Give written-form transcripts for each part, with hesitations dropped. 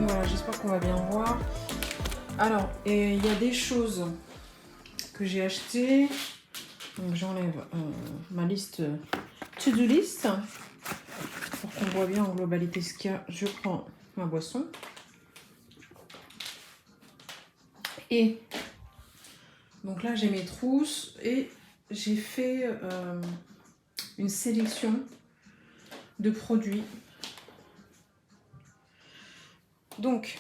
Donc voilà, j'espère qu'on va bien voir. Alors, il y a des choses que j'ai achetées. Donc j'enlève ma liste to-do list pour qu'on voit bien en globalité ce qu'il y a. Je prends ma boisson. Et donc là, j'ai mes trousses et j'ai fait une sélection de produits. Donc,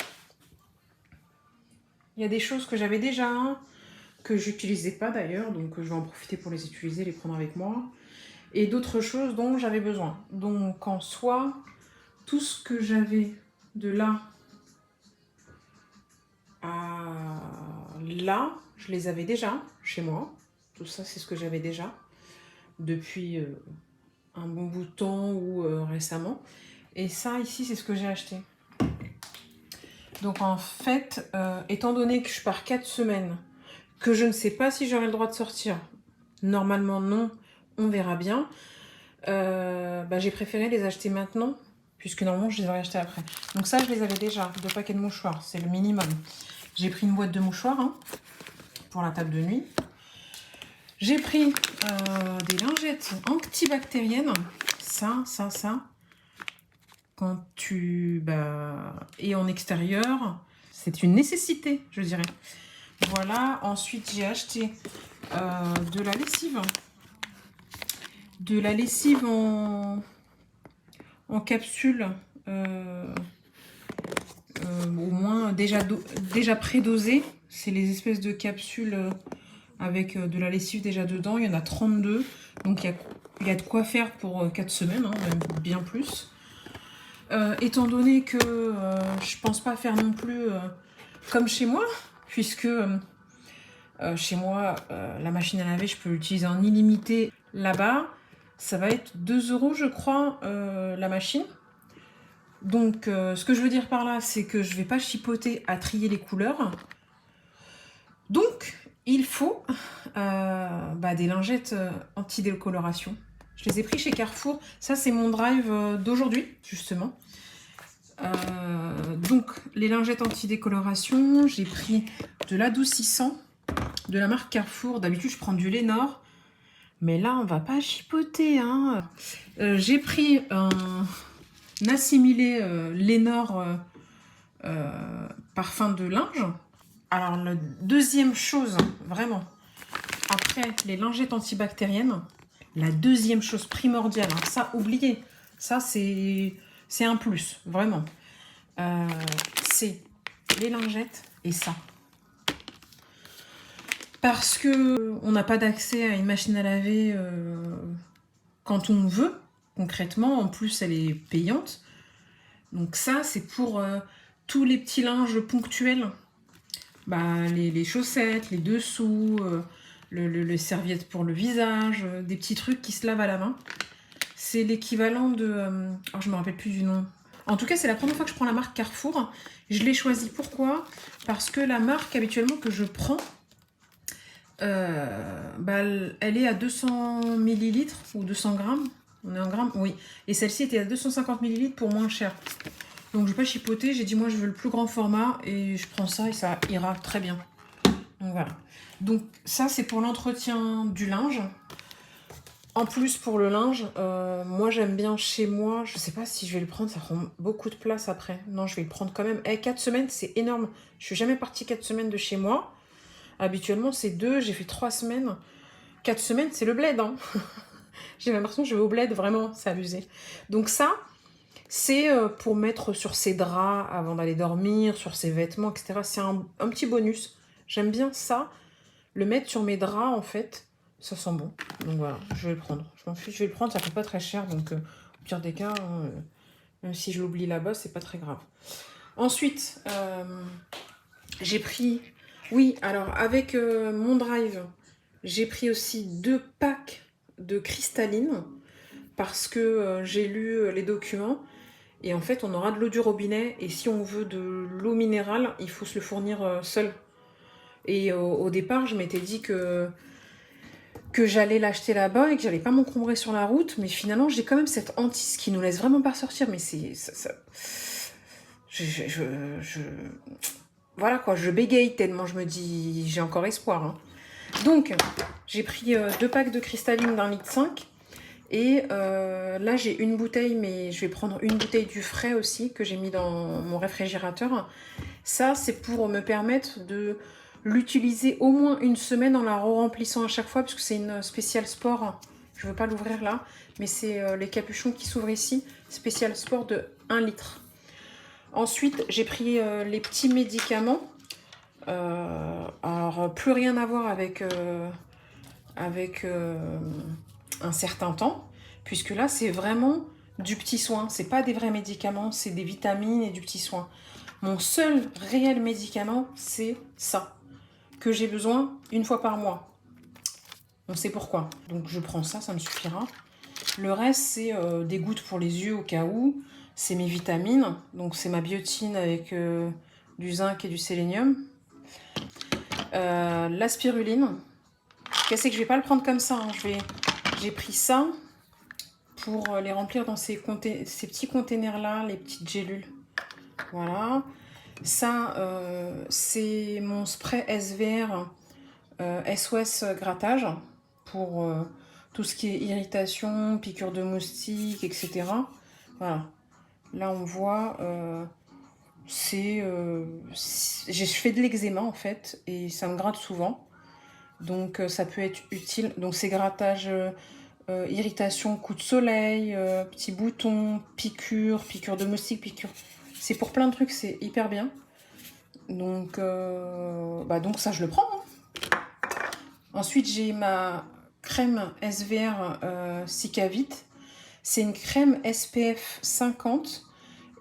il y a des choses que j'avais déjà, que j'utilisais pas d'ailleurs, donc je vais en profiter pour les utiliser, les prendre avec moi. Et d'autres choses dont j'avais besoin. Donc en soi, tout ce que j'avais de là à là, je les avais déjà chez moi. Tout ça, c'est ce que j'avais déjà depuis un bon bout de temps ou récemment. Et ça, ici, c'est ce que j'ai acheté. Donc en fait, étant donné que je pars 4 semaines, que je ne sais pas si j'aurai le droit de sortir, normalement non, on verra bien, j'ai préféré les acheter maintenant, puisque normalement je les aurais achetés après. Donc ça, je les avais déjà, 2 paquets de mouchoirs, c'est le minimum. J'ai pris une boîte de mouchoirs pour la table de nuit. J'ai pris des lingettes antibactériennes, ça. Quand tu es en extérieur, c'est une nécessité, je dirais. Voilà, ensuite j'ai acheté de la lessive. De la lessive en capsule, au moins déjà prédosée. C'est les espèces de capsules avec de la lessive déjà dedans. Il y en a 32, donc il y a de quoi faire pour 4 semaines, même bien plus. Étant donné que je pense pas faire non plus comme chez moi, puisque chez moi, la machine à laver, je peux l'utiliser en illimité. Là-bas, ça va être 2 € je crois, la machine. Donc, ce que je veux dire par là, c'est que je vais pas chipoter à trier les couleurs. Donc, il faut des lingettes anti-décoloration. Je les ai pris chez Carrefour. Ça, c'est mon drive d'aujourd'hui, justement. Donc, les lingettes anti-décoloration, j'ai pris de l'adoucissant de la marque Carrefour. D'habitude, je prends du Lénore. Mais là, on va pas chipoter. J'ai pris un assimilé Lénore parfum de linge. Alors, la deuxième chose, vraiment, après les lingettes antibactériennes, la deuxième chose primordiale, ça, oubliez, ça, c'est un plus, vraiment. C'est les lingettes et ça. Parce que on n'a pas d'accès à une machine à laver quand on veut, concrètement. En plus, elle est payante. Donc ça, c'est pour tous les petits linges ponctuels. Les chaussettes, les dessous, les serviettes pour le visage, des petits trucs qui se lavent à la main. C'est l'équivalent de... je me rappelle plus du nom. En tout cas, c'est la première fois que je prends la marque Carrefour. Je l'ai choisie. Pourquoi? Parce que la marque habituellement que je prends, elle est à 200 ml ou 200 grammes. On est en grammes, oui. Et celle-ci était à 250 ml pour moins cher. Donc je vais pas chipoter, j'ai dit moi je veux le plus grand format et je prends ça et ça ira très bien. Donc voilà. Donc ça c'est pour l'entretien du linge. En plus pour le linge, moi j'aime bien chez moi, je sais pas si je vais le prendre, ça prend beaucoup de place après. Non, je vais le prendre quand même. 4 semaines c'est énorme. Je suis jamais partie 4 semaines de chez moi. Habituellement c'est 2, j'ai fait 3 semaines. 4 semaines c'est le bled. J'ai l'impression que je vais au bled, vraiment, c'est abusé. Donc ça, c'est pour mettre sur ses draps avant d'aller dormir, sur ses vêtements, etc. C'est un petit bonus. J'aime bien ça, le mettre sur mes draps, en fait. Ça sent bon. Donc voilà, je vais le prendre. Je m'en fiche, je vais le prendre, ça coûte pas très cher. Donc au pire des cas, même si je l'oublie là-bas, c'est pas très grave. Ensuite, j'ai pris... Oui, alors avec mon drive, j'ai pris aussi 2 packs de cristalline parce que j'ai lu les documents et en fait on aura de l'eau du robinet et si on veut de l'eau minérale il faut se le fournir seul et au départ je m'étais dit que j'allais l'acheter là-bas et que j'allais pas m'encombrer sur la route, mais finalement j'ai quand même cette hantise qui nous laisse vraiment pas sortir, mais Voilà quoi, je bégaye tellement je me dis, j'ai encore espoir. Hein. Donc, j'ai pris 2 packs de cristalline d'1,5 litre. Et là, j'ai une bouteille, mais je vais prendre une bouteille du frais aussi, que j'ai mis dans mon réfrigérateur. Ça, c'est pour me permettre de l'utiliser au moins une semaine en la remplissant à chaque fois, parce que c'est une spéciale sport. Je ne veux pas l'ouvrir là, mais c'est les capuchons qui s'ouvrent ici. Spéciale sport de 1 litre. Ensuite, j'ai pris les petits médicaments. Alors, plus rien à voir avec un certain temps, puisque là, c'est vraiment du petit soin. C'est pas des vrais médicaments, c'est des vitamines et du petit soin. Mon seul réel médicament, c'est ça, que j'ai besoin une fois par mois. On sait pourquoi. Donc, je prends ça, ça me suffira. Le reste, c'est des gouttes pour les yeux au cas où. C'est mes vitamines. Donc, c'est ma biotine avec du zinc et du sélénium. La spiruline. C'est que je vais pas le prendre comme ça. Hein. J'ai pris ça pour les remplir dans ces petits containers-là, les petites gélules. Voilà. Ça, c'est mon spray SVR SOS grattage pour tout ce qui est irritation, piqûre de moustique, etc. Voilà. Là, on voit, je fais de l'eczéma en fait, et ça me gratte souvent. Donc, ça peut être utile. Donc, c'est grattage, irritation, coup de soleil, petits boutons, piqûre de moustique, piqûre. C'est pour plein de trucs, c'est hyper bien. Donc, donc ça, je le prends. Hein. Ensuite, j'ai ma crème SVR Cicavit. C'est une crème SPF 50.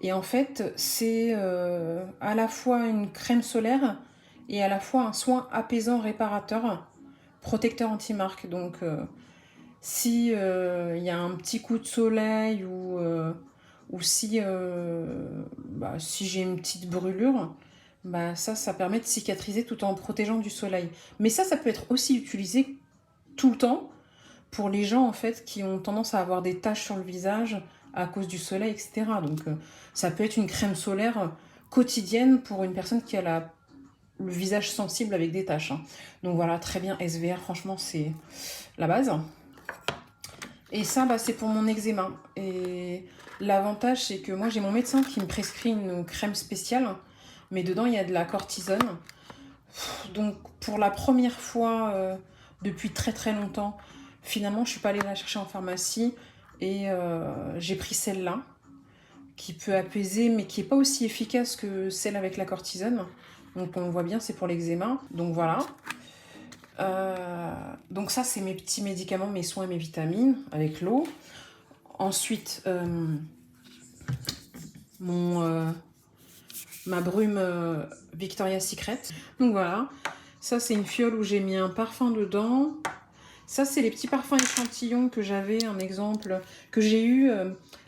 Et en fait, c'est à la fois une crème solaire et à la fois un soin apaisant, réparateur, protecteur anti-marque. Donc, si y a un petit coup de soleil ou si j'ai une petite brûlure, ça permet de cicatriser tout en protégeant du soleil. Mais ça peut être aussi utilisé tout le temps pour les gens en fait qui ont tendance à avoir des taches sur le visage à cause du soleil, etc. Donc ça peut être une crème solaire quotidienne pour une personne qui a le visage sensible avec des taches. Hein. Donc voilà, très bien, SVR, franchement, c'est la base. Et ça, c'est pour mon eczéma. Et l'avantage, c'est que moi, j'ai mon médecin qui me prescrit une crème spéciale, mais dedans, il y a de la cortisone. Donc, pour la première fois depuis très très longtemps, finalement, je suis pas allée la chercher en pharmacie et j'ai pris celle-là, qui peut apaiser, mais qui n'est pas aussi efficace que celle avec la cortisone. Donc, on le voit bien, c'est pour l'eczéma. Donc, voilà. Donc ça, c'est mes petits médicaments, mes soins et mes vitamines avec l'eau. Ensuite, ma brume Victoria's Secret. Donc voilà, ça c'est une fiole où j'ai mis un parfum dedans. Ça, c'est les petits parfums échantillons que j'avais, un exemple, que j'ai eu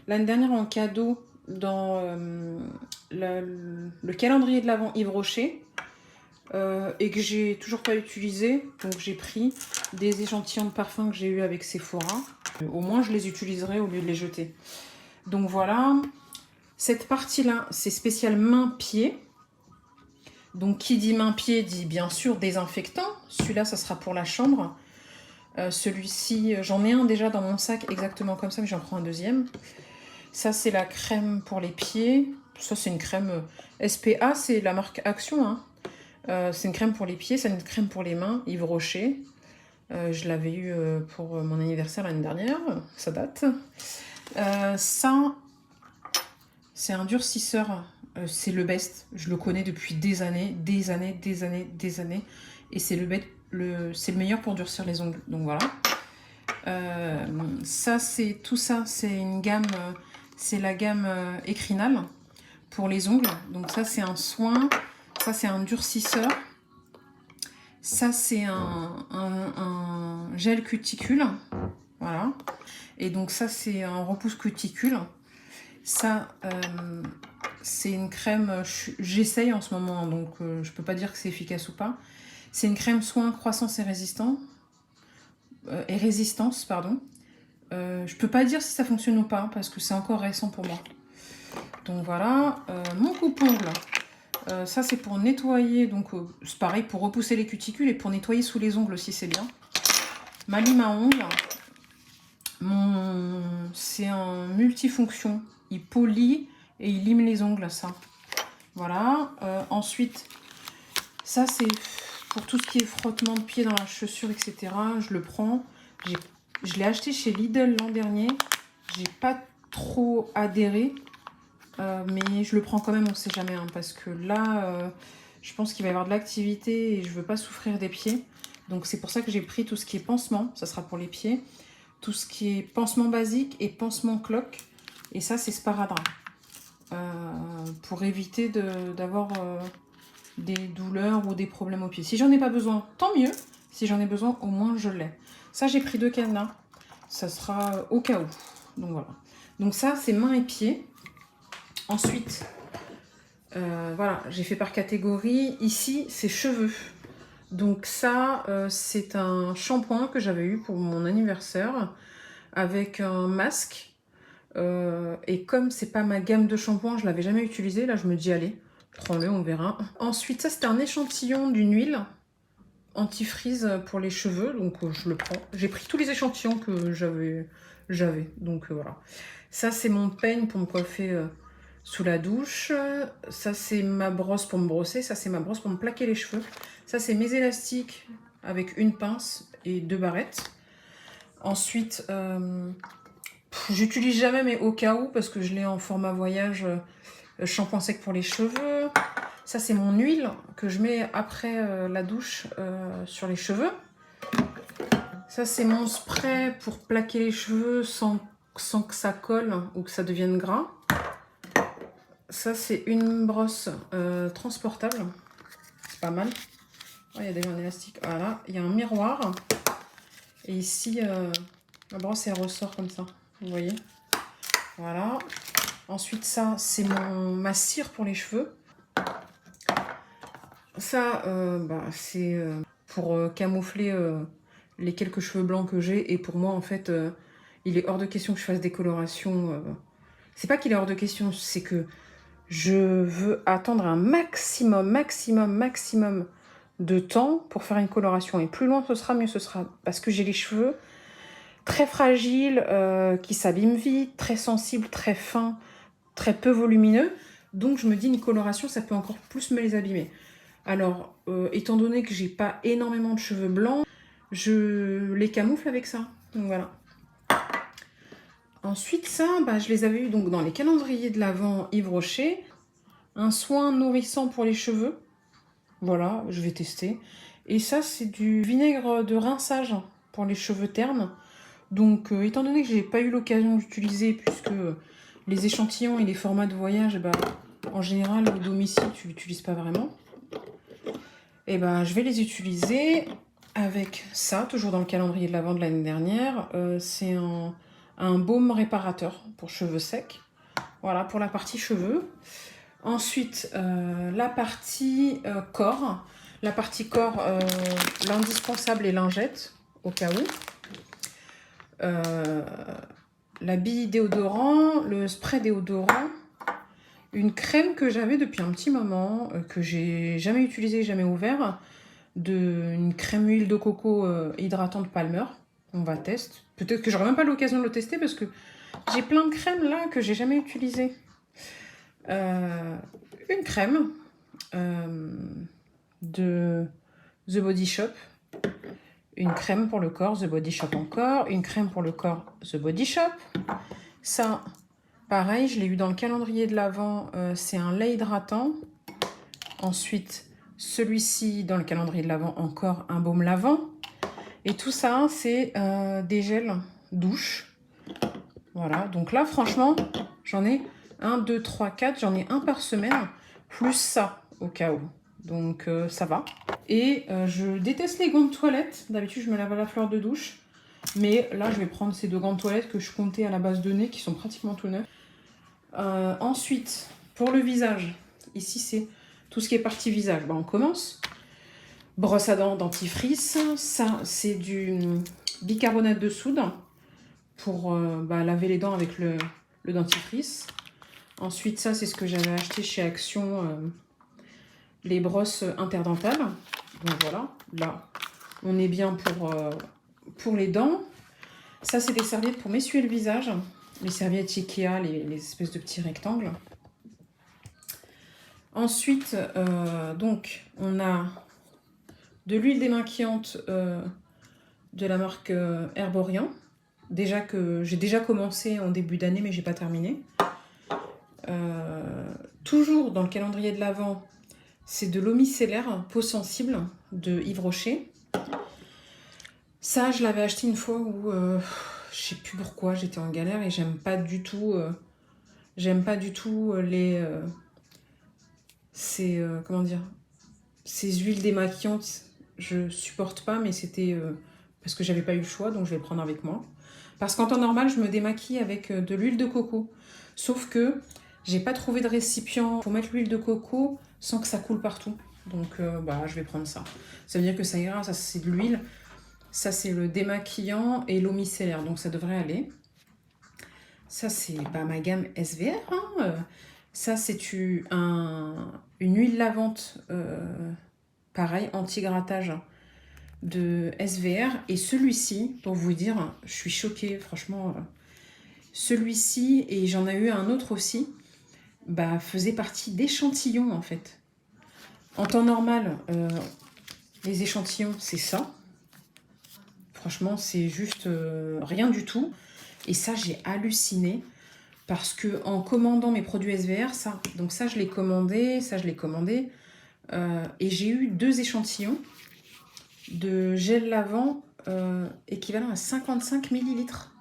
l'année dernière en cadeau dans le calendrier de l'Avent Yves Rocher. Et que j'ai toujours pas utilisé, donc j'ai pris des échantillons de parfums que j'ai eu avec Sephora. Au moins je les utiliserai au lieu de les jeter. Donc voilà, cette partie là c'est spécial main-pied. Donc qui dit main-pied dit bien sûr désinfectant. Celui-là ça sera pour la chambre. Celui-ci j'en ai un déjà dans mon sac exactement comme ça, mais j'en prends un deuxième. Ça c'est la crème pour les pieds. Ça c'est une crème SPA, c'est la marque Action, hein. C'est une crème pour les pieds, c'est une crème pour les mains, Yves Rocher. Je l'avais eu pour mon anniversaire l'année dernière, ça date. Ça, c'est un durcisseur, c'est le best. Je le connais depuis des années. Et c'est le meilleur pour durcir les ongles. Donc voilà. Tout ça, c'est une gamme, c'est la gamme Ecrinal pour les ongles. Donc ça, c'est un soin. Ça, c'est un durcisseur. Ça, c'est un gel cuticule. Voilà. Et donc, ça, c'est un repousse cuticule. Ça, c'est une crème... J'essaye en ce moment, donc je peux pas dire que c'est efficace ou pas. C'est une crème soin croissance et résistance. Je peux pas dire si ça fonctionne ou pas, parce que c'est encore récent pour moi. Donc voilà, mon coupe-ongle. Ça c'est pour nettoyer, donc c'est pareil pour repousser les cuticules et pour nettoyer sous les ongles aussi, c'est bien. Ma lime à ongles. C'est un multifonction. Il polit et il lime les ongles, ça. Voilà. Ensuite, ça c'est pour tout ce qui est frottement de pied dans la chaussure, etc. Je le prends. Je l'ai acheté chez Lidl l'an dernier. J'ai pas trop adhéré. Mais je le prends quand même, on sait jamais. Hein, parce que là, je pense qu'il va y avoir de l'activité et je veux pas souffrir des pieds. Donc c'est pour ça que j'ai pris tout ce qui est pansement. Ça sera pour les pieds. Tout ce qui est pansement basique et pansement cloque. Et ça, c'est sparadrap. Pour éviter d'avoir des douleurs ou des problèmes aux pieds. Si j'en ai pas besoin, tant mieux. Si j'en ai besoin, au moins je l'ai. Ça, j'ai pris 2 cadenas. Ça sera au cas où. Donc voilà. Donc ça, c'est mains et pieds. Ensuite, voilà, j'ai fait par catégorie. Ici, c'est cheveux. Donc ça, c'est un shampoing que j'avais eu pour mon anniversaire avec un masque. Et comme c'est pas ma gamme de shampoing, je l'avais jamais utilisé. Là, je me dis, allez, prends-le, on verra. Ensuite, ça, c'était un échantillon d'une huile anti-frise pour les cheveux. Donc, je le prends. J'ai pris tous les échantillons que j'avais. Donc, voilà. Ça, c'est mon peigne pour me coiffer sous la douche. Ça, c'est ma brosse pour me brosser. Ça, c'est ma brosse pour me plaquer les cheveux. Ça, c'est mes élastiques avec une pince et 2 barrettes. Ensuite, j'utilise jamais, mais au cas où, parce que je l'ai en format voyage, shampoing sec pour les cheveux. Ça, c'est mon huile que je mets après la douche sur les cheveux. Ça, c'est mon spray pour plaquer les cheveux sans que ça colle ou que ça devienne gras. Ça, c'est une brosse transportable. C'est pas mal. Oh, il y a déjà un élastique. Voilà, il y a un miroir. Et ici, la brosse, elle ressort comme ça. Vous voyez? Voilà. Ensuite, ça, c'est ma cire pour les cheveux. Ça, c'est pour camoufler les quelques cheveux blancs que j'ai. Et pour moi, en fait, il est hors de question que je fasse des colorations. C'est pas qu'il est hors de question, c'est que je veux attendre un maximum de temps pour faire une coloration. Et plus loin ce sera, mieux ce sera. Parce que j'ai les cheveux très fragiles, qui s'abîment vite, très sensibles, très fins, très peu volumineux. Donc je me dis une coloration, ça peut encore plus me les abîmer. Alors, étant donné que j'ai pas énormément de cheveux blancs, je les camoufle avec ça. Donc voilà. Ensuite, ça, je les avais eu donc dans les calendriers de l'Avent Yves Rocher. Un soin nourrissant pour les cheveux. Voilà, je vais tester. Et ça, c'est du vinaigre de rinçage pour les cheveux ternes. Donc, étant donné que j'ai pas eu l'occasion d'utiliser, puisque les échantillons et les formats de voyage, en général, au domicile, tu l'utilises pas vraiment. Et je vais les utiliser avec ça, toujours dans le calendrier de l'Avent de l'année dernière. C'est un baume réparateur pour cheveux secs. Voilà, pour la partie cheveux. Ensuite, la partie corps. La partie corps, l'indispensable est lingette, au cas où. La bille déodorant, le spray déodorant. Une crème que j'avais depuis un petit moment, que j'ai jamais utilisée, jamais ouvert. Une crème huile de coco hydratante Palmer. On va tester. Peut-être que j'aurai même pas l'occasion de le tester parce que j'ai plein de crèmes là que j'ai jamais utilisées. Une crème de The Body Shop. Une crème pour le corps, The Body Shop encore. Une crème pour le corps, The Body Shop. Ça, pareil, je l'ai eu dans le calendrier de l'Avent. C'est un lait hydratant. Ensuite, celui-ci, dans le calendrier de l'Avent, encore un baume lavant. Et tout ça, c'est des gels douche. Voilà, donc là, franchement, j'en ai 1, 2, 3, 4. J'en ai un par semaine, plus ça, au cas où. Donc, ça va. Et je déteste les gants de toilette. D'habitude, je me lave à la fleur de douche. Mais là, je vais prendre ces 2 gants de toilette que je comptais à la base de nez, qui sont pratiquement tout neufs. Ensuite, pour le visage, ici, c'est tout ce qui est partie visage. On commence. Brosse à dents dentifrice. Ça, c'est du bicarbonate de soude pour laver les dents avec le dentifrice. Ensuite, ça, c'est ce que j'avais acheté chez Action, les brosses interdentales. Donc voilà, là, on est bien pour les dents. Ça, c'est des serviettes pour m'essuyer le visage. Les serviettes Ikea, les espèces de petits rectangles. Ensuite, donc, on a de l'huile démaquillante de la marque Herborian. Déjà que j'ai déjà commencé en début d'année, mais j'ai pas terminé. Toujours dans le calendrier de l'Avent, c'est de l'eau micellaire peau sensible de Yves Rocher. Ça, je l'avais acheté une fois où je sais plus pourquoi j'étais en galère et j'aime pas du tout les comment dire, ces huiles démaquillantes. Je supporte pas, mais c'était parce que j'avais pas eu le choix, donc je vais le prendre avec moi. Parce qu'en temps normal, je me démaquille avec de l'huile de coco. Sauf que j'ai pas trouvé de récipient pour mettre l'huile de coco sans que ça coule partout. Donc je vais prendre ça. Ça veut dire que ça ira, ça c'est de l'huile. Ça c'est le démaquillant et l'eau micellaire, donc ça devrait aller. Ça c'est ma gamme SVR. Hein. Ça c'est une huile lavante, pareil, anti-grattage de SVR. Et celui-ci, pour vous dire, je suis choquée, franchement. Celui-ci, et j'en ai eu un autre aussi, faisait partie d'échantillons en fait. En temps normal, les échantillons, c'est ça. Franchement, c'est juste rien du tout. Et ça, j'ai halluciné parce que en commandant mes produits SVR, donc ça, je l'ai commandé, et j'ai eu 2 échantillons de gel lavant équivalent à 55 millilitres.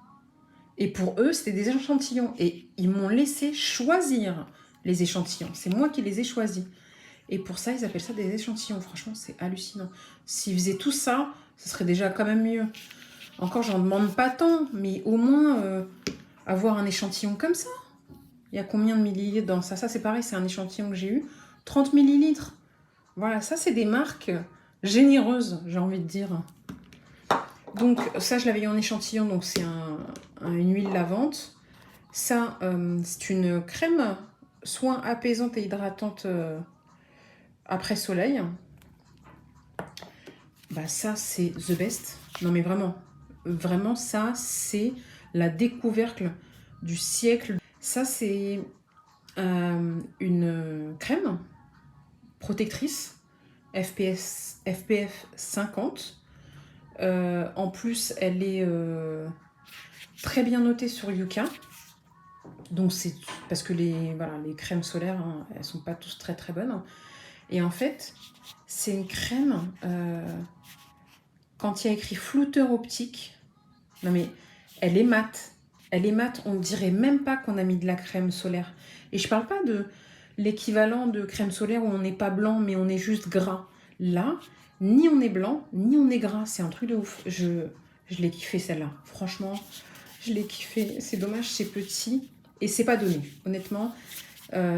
Et pour eux, c'était des échantillons. Et ils m'ont laissé choisir les échantillons. C'est moi qui les ai choisis. Et pour ça, ils appellent ça des échantillons. Franchement, c'est hallucinant. S'ils faisaient tout ça, ce serait déjà quand même mieux. Encore, j'en demande pas tant, mais au moins avoir un échantillon comme ça. Il y a combien de millilitres dans ça? Ça, c'est pareil, c'est un échantillon que j'ai eu. 30 millilitres. Voilà, ça, c'est des marques généreuses, j'ai envie de dire. Donc, ça, je l'avais eu en échantillon, donc c'est une huile lavante. Ça, c'est une crème soin apaisante et hydratante après soleil. Ça, c'est the best. Non, mais vraiment, ça, c'est la découverte du siècle. Ça, c'est une crème protectrice FPF 50. En plus, elle est très bien notée sur Yuka. Donc, c'est parce que les crèmes solaires, hein, elles sont pas tous très très bonnes. Et en fait, c'est une crème, quand il y a écrit flouteur optique, non mais elle est mate. Elle est mate, on ne dirait même pas qu'on a mis de la crème solaire. Et je parle pas de l'équivalent de crème solaire où on n'est pas blanc, mais on est juste gras. Là, ni on est blanc, ni on est gras. C'est un truc de ouf. Je l'ai kiffé celle-là. Franchement, je l'ai kiffé. C'est dommage, c'est petit. Et c'est pas donné. Honnêtement,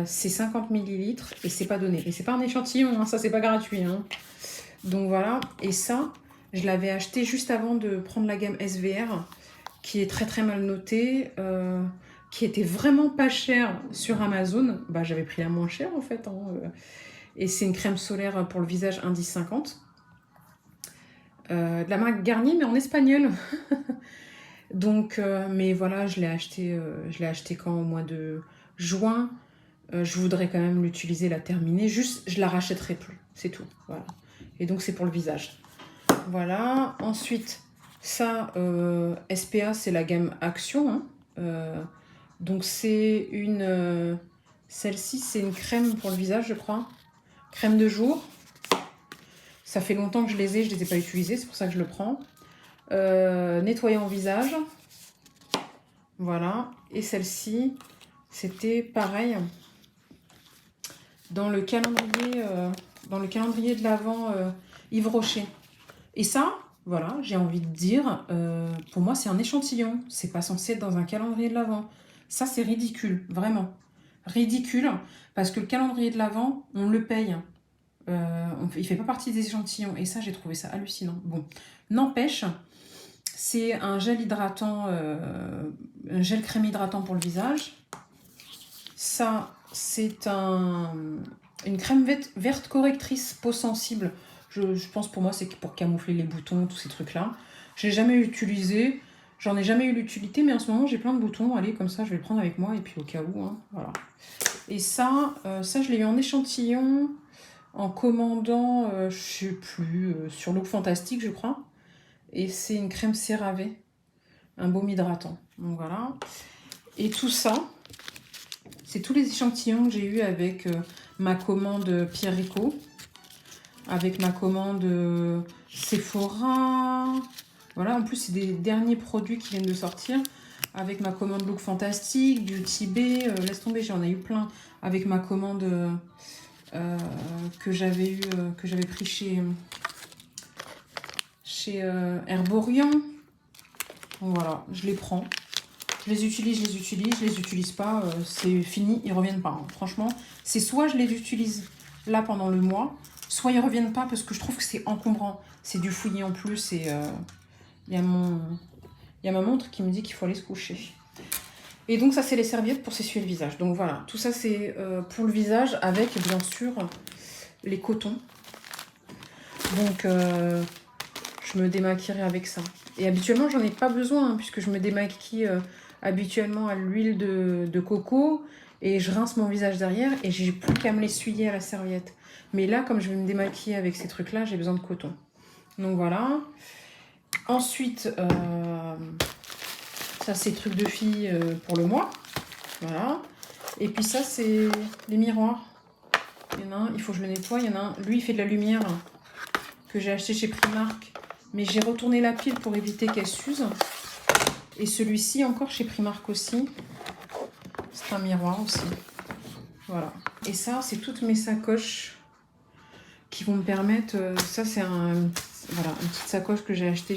c'est 50 millilitres et c'est pas donné. Et c'est pas un échantillon, hein, ça c'est pas gratuit. Hein. Donc voilà. Et ça, je l'avais acheté juste avant de prendre la gamme SVR, qui est très très mal notée, qui était vraiment pas chère sur Amazon. J'avais pris la moins chère en fait. Hein, et c'est une crème solaire pour le visage Indice 50. De la marque Garnier, mais en espagnol. Donc, mais voilà, je l'ai acheté quand? Au mois de juin. Je voudrais quand même l'utiliser, la terminer. Juste, je la rachèterai plus. C'est tout. Voilà. Et donc, c'est pour le visage. Voilà. Ensuite, ça, SPA, c'est la gamme Action. Hein. Donc, c'est une... celle-ci, c'est une crème pour le visage, je crois. Crème de jour. Ça fait longtemps que je les ai pas utilisées. C'est pour ça que je le prends. Nettoyant visage. Voilà. Et celle-ci, c'était pareil. Dans le calendrier de l'Avent Yves Rocher. Et ça, voilà, j'ai envie de dire, pour moi, c'est un échantillon. C'est pas censé être dans un calendrier de l'Avent. Ça, c'est ridicule, vraiment. Ridicule, parce que le calendrier de l'Avent, on le paye. Il fait pas partie des échantillons. Et ça, j'ai trouvé ça hallucinant. Bon, n'empêche, c'est un gel hydratant, un gel crème hydratant pour le visage. Ça, c'est une crème verte correctrice peau sensible. Je pense pour moi, c'est pour camoufler les boutons, tous ces trucs-là. Je l'ai jamais utilisé. J'en ai jamais eu l'utilité, mais en ce moment, j'ai plein de boutons. Allez, comme ça, je vais le prendre avec moi, et puis au cas où, hein, voilà. Et ça, je l'ai eu en échantillon, en commandant, je sais plus, sur Look Fantastique, je crois. Et c'est une crème CeraVe, un baume hydratant. Donc voilà. Et tout ça, c'est tous les échantillons que j'ai eu avec ma commande Pierre Rico, avec ma commande Sephora. Voilà, en plus, c'est des derniers produits qui viennent de sortir. Avec ma commande Look Fantastique, Beauty Bay, laisse tomber, j'en ai eu plein. Avec ma commande que j'avais pris chez Herborian. Donc voilà, je les prends. Je les utilise, je les utilise pas, c'est fini, ils reviennent pas. Hein. Franchement, c'est soit je les utilise là pendant le mois, soit ils reviennent pas parce que je trouve que c'est encombrant. C'est du fouillis en plus et il y a ma montre qui me dit qu'il faut aller se coucher. Et donc ça, c'est les serviettes pour s'essuyer le visage. Donc voilà, tout ça c'est pour le visage avec bien sûr les cotons. Donc je me démaquillerai avec ça. Et habituellement, j'en ai pas besoin hein, puisque je me démaquille habituellement à l'huile de coco et je rince mon visage derrière et j'ai plus qu'à me l'essuyer à la serviette. Mais là, comme je vais me démaquiller avec ces trucs-là, j'ai besoin de coton. Donc voilà. Ensuite, ça c'est truc de fille pour le mois. Voilà. Et puis ça, c'est les miroirs. Il y en a un, il faut que je le nettoie. Il y en a un, lui, il fait de la lumière que j'ai acheté chez Primark. Mais j'ai retourné la pile pour éviter qu'elle s'use. Et celui-ci, encore chez Primark aussi. C'est un miroir aussi. Voilà. Et ça, c'est toutes mes sacoches qui vont me permettre... ça, c'est une petite sacoche que j'ai achetée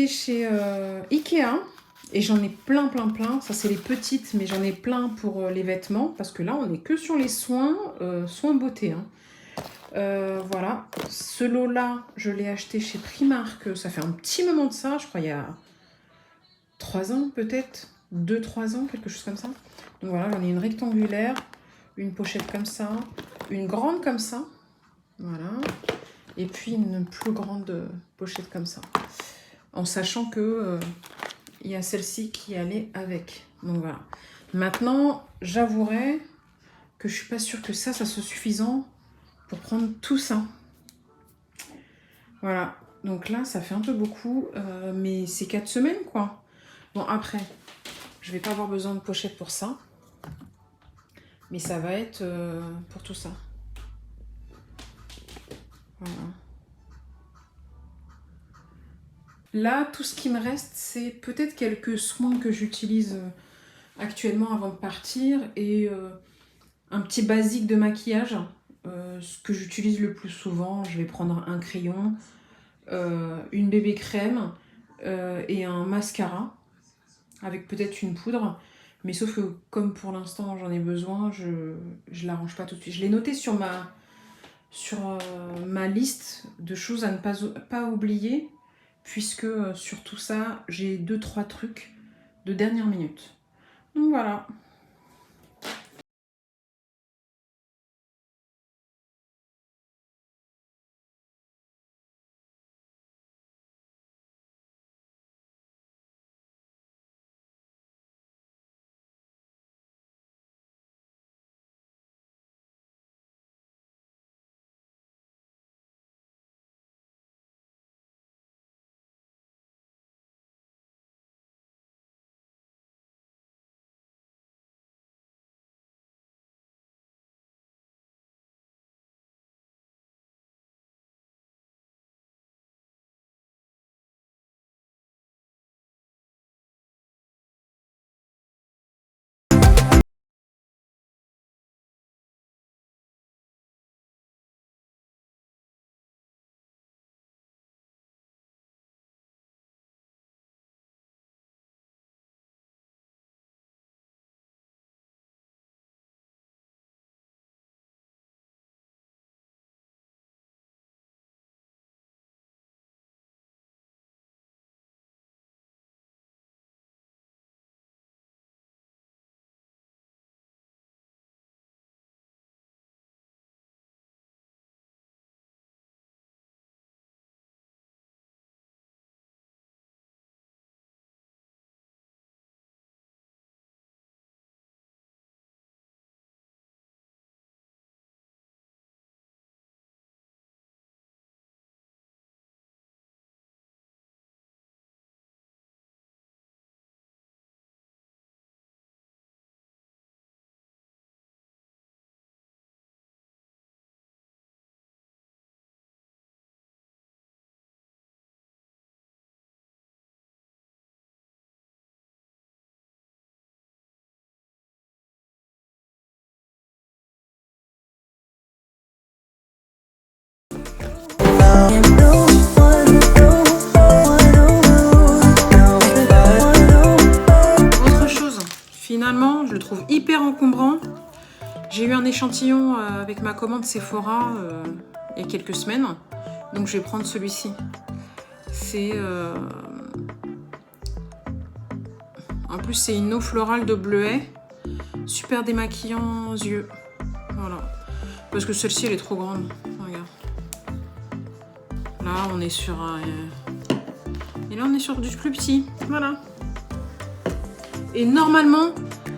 chez Ikea. Et j'en ai plein. Ça, c'est les petites, mais j'en ai plein pour les vêtements. Parce que là, on n'est que sur les soins beauté. Hein. Voilà. Ce lot-là, je l'ai acheté chez Primark. Ça fait un petit moment de ça. Je crois il y a 3 ans peut-être. 2-3 ans, quelque chose comme ça. Donc voilà, j'en ai une rectangulaire, une pochette comme ça, une grande comme ça. Voilà. Et puis une plus grande pochette comme ça. En sachant que il y a celle-ci qui allait avec. Donc voilà. Maintenant, j'avouerai que je suis pas sûre que ça soit suffisant pour prendre tout ça. Voilà. Donc là, ça fait un peu beaucoup, mais c'est 4 semaines, quoi. Bon, après, je vais pas avoir besoin de pochette pour ça. Mais ça va être pour tout ça. Voilà. Là, tout ce qui me reste, c'est peut-être quelques soins que j'utilise actuellement avant de partir et un petit basique de maquillage. Ce que j'utilise le plus souvent, je vais prendre un crayon, une bébé crème et un mascara avec peut-être une poudre. Mais sauf que comme pour l'instant j'en ai besoin, je l'arrange pas tout de suite. Je l'ai noté sur ma liste de choses à ne pas oublier, puisque sur tout ça, j'ai 2-3 trucs de dernière minute. Donc voilà. encombrant. J'ai eu un échantillon avec ma commande Sephora il y a quelques semaines. Donc je vais prendre celui-ci. C'est... En plus c'est une eau florale de bleuet. Super démaquillant aux yeux. Voilà. Parce que celle-ci elle est trop grande. Regarde. Là on est sur un... Et là on est sur du plus petit. Voilà. Et normalement,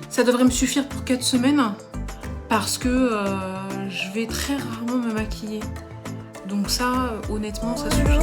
ça devrait me suffire pour 4 semaines. Parce que je vais très rarement me maquiller. Donc ça, honnêtement, ça suffit.